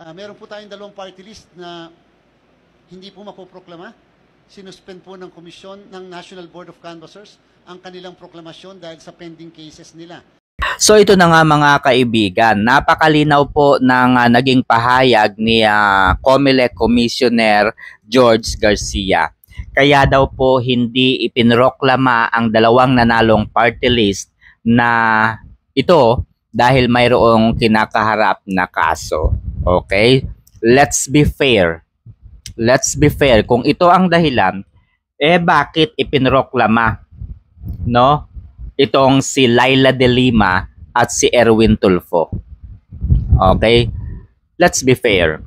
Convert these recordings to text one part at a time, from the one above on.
Meron po tayong dalawang party list na hindi po mapoproklama. Sinuspend po ng komisyon ng National Board of Canvassers ang kanilang proklamasyon dahil sa pending cases nila. So ito na nga mga kaibigan, napakalinaw po ng naging pahayag ni COMELEC Commissioner George Garcia. Kaya daw po hindi ipinroklama ang dalawang nanalong party list na ito dahil mayroong kinakaharap na kaso. Okay? Let's be fair. Let's be fair. Kung ito ang dahilan, bakit ipinroklama, no? Itong si Laila De Lima at si Erwin Tulfo. Okay? Let's be fair.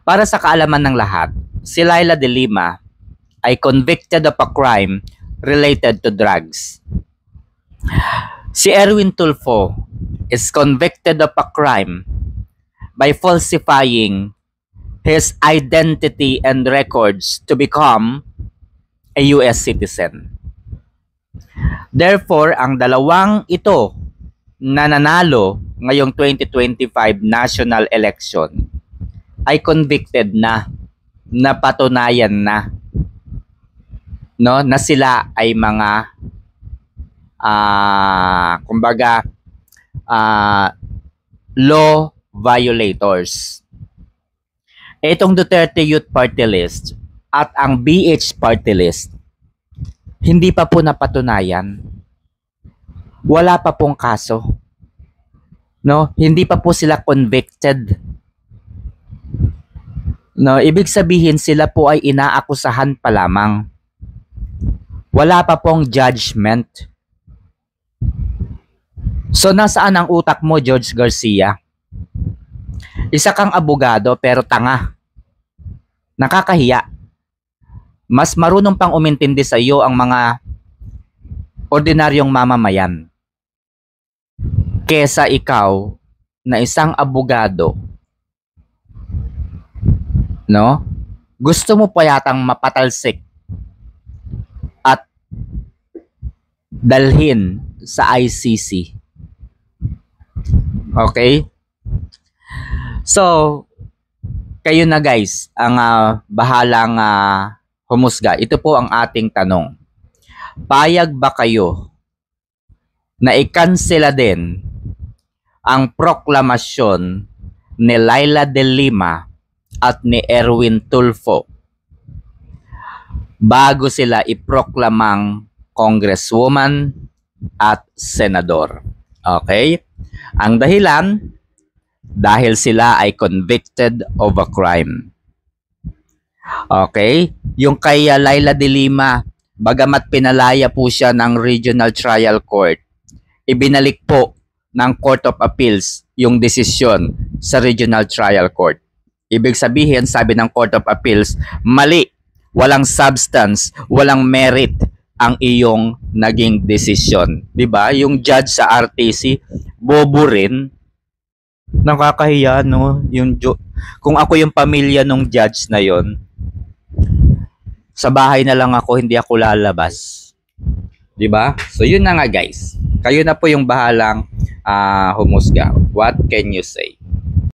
Para sa kaalaman ng lahat, si Laila De Lima ay convicted of a crime related to drugs. Si Erwin Tulfo is convicted of a crime by falsifying his identity and records to become a US citizen. Therefore, ang dalawang ito na nanalo ngayong 2025 national election ay convicted na, napatunayan na, no, na sila ay mga kumbaga law violators. Itong Duterte Youth Party List at ang BH Party List hindi pa po napatunayan. Wala pa pong kaso. No, hindi pa po sila convicted. No, ibig sabihin sila po ay inaakusahan pa lamang. Wala pa pong judgment. So nasaan ang utak mo, George Garcia? Isa kang abogado pero tanga. Nakakahiya. Mas marunong pang umintindi sa iyo ang mga ordinaryong mamamayan kesa ikaw na isang abogado, no? Gusto mo pa yatang mapatalsik at dalhin sa ICC. Okay? So, kayo na guys ang bahalang humusga. Ito po ang ating tanong. Payag ba kayo na ikansela din ang proklamasyon ni Laila De Lima at ni Erwin Tulfo bago sila iproklamang congresswoman at senador? Okay? Ang dahilan, dahil sila ay convicted of a crime. Okay? Yung kay Laila De Lima, bagamat pinalaya po siya ng Regional Trial Court, ibinalik po ng Court of Appeals yung desisyon sa Regional Trial Court. Ibig sabihin, sabi ng Court of Appeals, mali, walang substance, walang merit ang iyong naging desisyon. Diba? Yung judge sa RTC, bobo rin. Nakakahiya, no? Kung ako yung pamilya ng judge na yon, sa bahay na lang ako, hindi ako lalabas. Diba? So, yun na nga guys. Kayo na po yung bahalang humusga. What can you say?